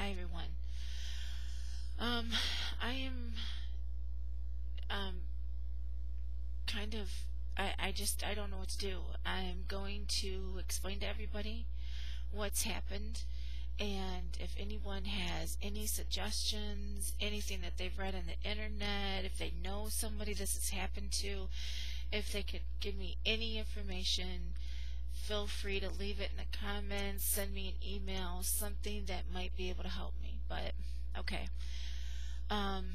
Hi everyone. I am um kind of I don't know what to do. I'm going to explain to everybody what's happened, and if anyone has any suggestions, anything that they've read on the internet, if they know somebody this has happened to, if they could give me any information, feel free to leave it in the comments, send me an email, something that might be able to help me. But okay. Um,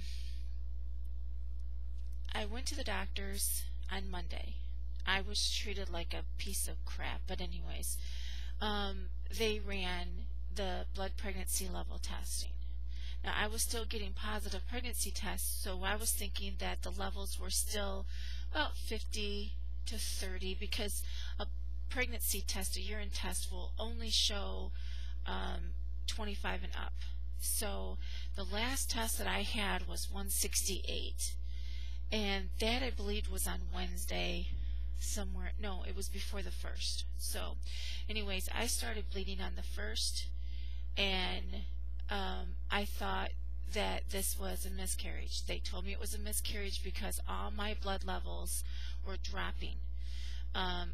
I went to the doctor's on Monday. I was treated like a piece of crap, but anyways, they ran the blood pregnancy level testing. Now I was still getting positive pregnancy tests, so I was thinking that the levels were still about 50 to 30 because a pregnancy test, a urine test, will only show 25 and up. So the last test that I had was 168, and that I believe was on Wednesday somewhere. No, it was before the 1st. So anyways, I started bleeding on the 1st, and I thought that this was a miscarriage. They told me it was a miscarriage because all my blood levels were dropping.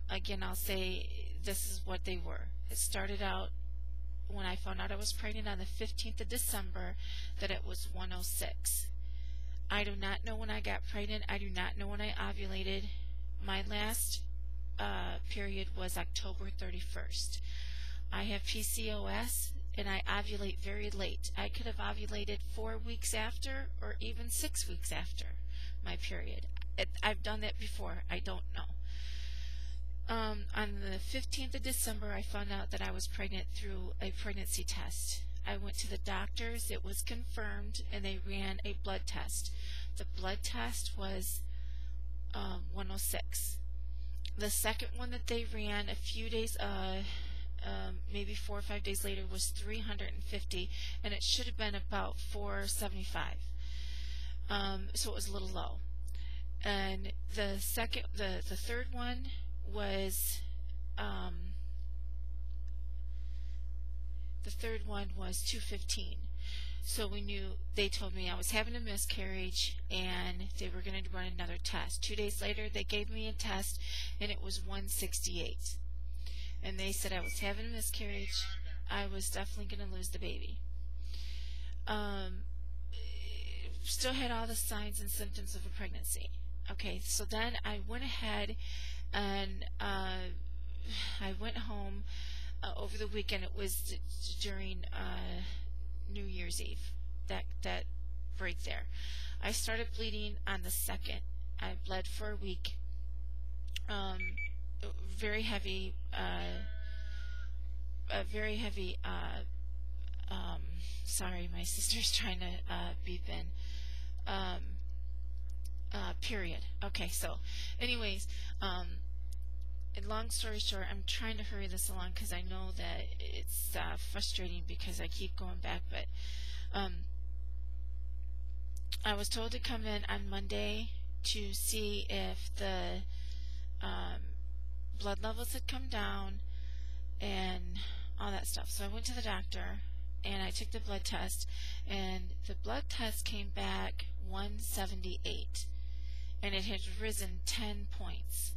Again, I'll say this is what they were. It started out when I found out I was pregnant on the 15th of December that it was 106. I do not know when I got pregnant. I do not know when I ovulated. My last period was October 31st. I have PCOS and I ovulate very late. I could have ovulated 4 weeks after or even 6 weeks after my period. I've done that before. I don't know. On the 15th of December, I found out that I was pregnant through a pregnancy test. I went to the doctors, it was confirmed, and they ran a blood test. The blood test was 106. The second one that they ran a few days, maybe 4 or 5 days later, was 350, and it should have been about 475. So it was a little low. And the third one was 215. So we knew, they told me I was having a miscarriage and they were going to run another test. 2 days later they gave me a test and it was 168. And they said I was having a miscarriage. I was definitely going to lose the baby. Still had all the signs and symptoms of a pregnancy. Okay, so then I went ahead and I went home over the weekend. It was during New Year's Eve, that break there. I started bleeding on the 2nd. I bled for a week. Very heavy, sorry, my sister's trying to beep in. Period. Okay, so anyways, long story short, I'm trying to hurry this along because I know that it's frustrating because I keep going back, but I was told to come in on Monday to see if the blood levels had come down and all that stuff. So I went to the doctor and I took the blood test, and the blood test came back 178, and it had risen 10 points.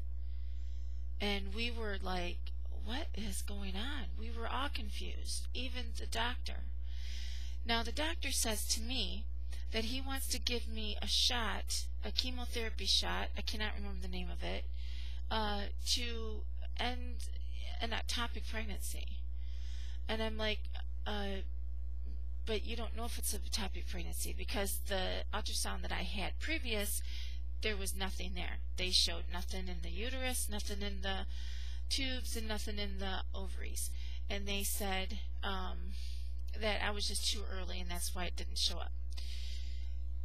And we were like, what is going on? We were all confused, even the doctor. Now the doctor says to me that he wants to give me a shot, a chemotherapy shot, I cannot remember the name of it, to end an ectopic pregnancy. And I'm like, but you don't know if it's a ectopic pregnancy because the ultrasound that I had previous, there was nothing there. They showed nothing in the uterus, nothing in the tubes, and nothing in the ovaries. And they said that I was just too early, and that's why it didn't show up.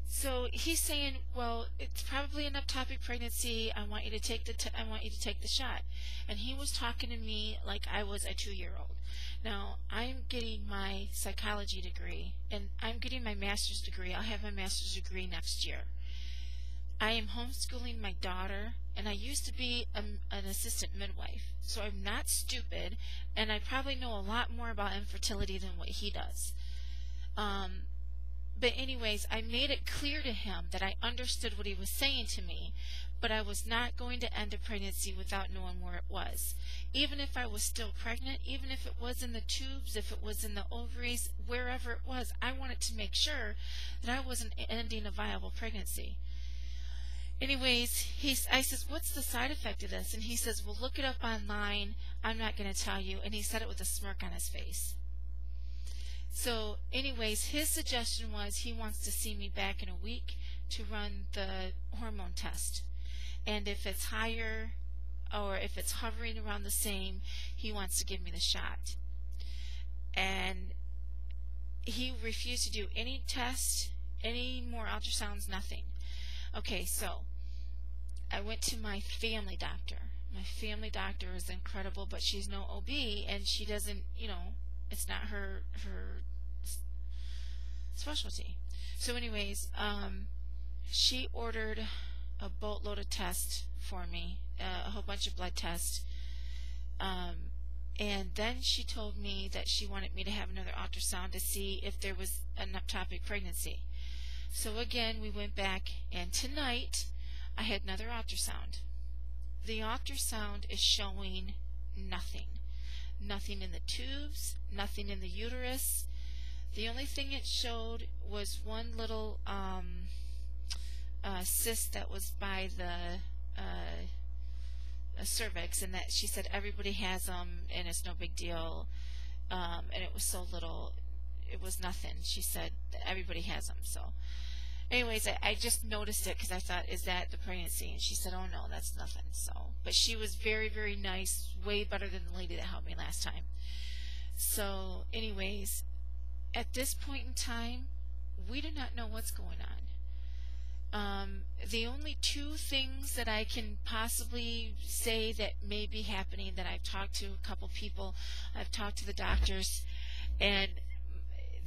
So he's saying, well, it's probably an ectopic pregnancy. I want you to take the shot. And he was talking to me like I was a 2-year-old. Now, I'm getting my psychology degree, and I'm getting my master's degree. I'll have my master's degree next year. I am homeschooling my daughter, and I used to be an assistant midwife, so I'm not stupid, and I probably know a lot more about infertility than what he does. Um, but anyways, I made it clear to him that I understood what he was saying to me, but I was not going to end a pregnancy without knowing where it was. Even if I was still pregnant, even if it was in the tubes, if it was in the ovaries, wherever it was, I wanted to make sure that I wasn't ending a viable pregnancy. Anyways, I says, what's the side effect of this? And he says, well, look it up online. I'm not going to tell you. And he said it with a smirk on his face. So anyways, his suggestion was he wants to see me back in a week to run the hormone test. And if it's higher or if it's hovering around the same, he wants to give me the shot. And he refused to do any test, any more ultrasounds, nothing. Okay, so I went to my family doctor. My family doctor is incredible, but she's no OB, and she doesn't, it's not her specialty. So anyways, she ordered a boatload of tests for me, a whole bunch of blood tests, and then she told me that she wanted me to have another ultrasound to see if there was an ectopic pregnancy. So again, we went back, and tonight I had another ultrasound. The ultrasound is showing nothing. Nothing in the tubes, nothing in the uterus. The only thing it showed was one little cyst that was by the cervix, and that she said everybody has them and it's no big deal, and it was so little, it was nothing. She said everybody has them. So anyways, I just noticed it because I thought, is that the pregnancy? And she said, oh no, that's nothing. So, but she was very, very nice, way better than the lady that helped me last time. So anyways, at this point in time, we do not know what's going on. The only two things that I can possibly say that may be happening, that I've talked to a couple people, I've talked to the doctors, and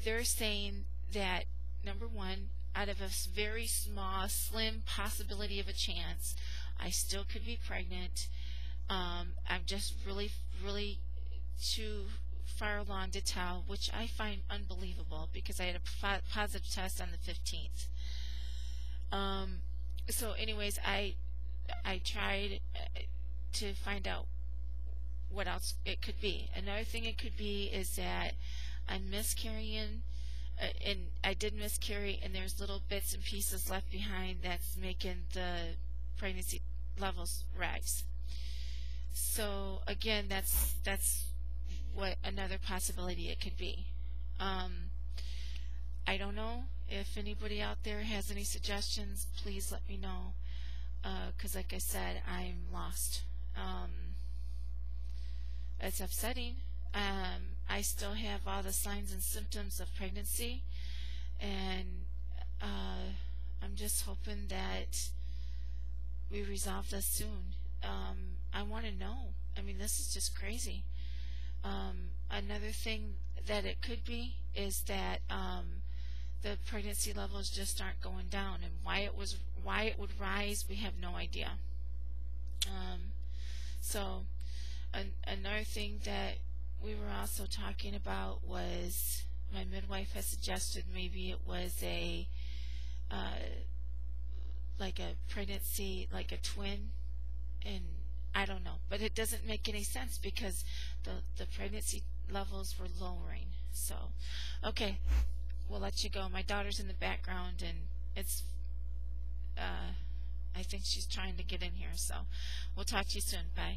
they're saying that, number one, out of a very small, slim possibility of a chance, I still could be pregnant. I'm just really, really too far along to tell, which I find unbelievable because I had a positive test on the 15th. So anyways, I tried to find out what else it could be. Another thing it could be is that I'm miscarrying, and I did miscarry, and there's little bits and pieces left behind that's making the pregnancy levels rise. So again, that's what another possibility it could be. I don't know. If anybody out there has any suggestions, please let me know, because like I said, I'm lost. It's upsetting. I still have all the signs and symptoms of pregnancy, and I'm just hoping that we resolve this soon. I want to know. I mean, this is just crazy. Another thing that it could be is that the pregnancy levels just aren't going down, and why it would rise, we have no idea. So another thing that we were also talking about was, my midwife has suggested maybe it was a like a pregnancy, like a twin, and I don't know, but it doesn't make any sense because the pregnancy levels were lowering. So okay, we'll let you go. My daughter's in the background, and it's I think she's trying to get in here, so we'll talk to you soon. Bye.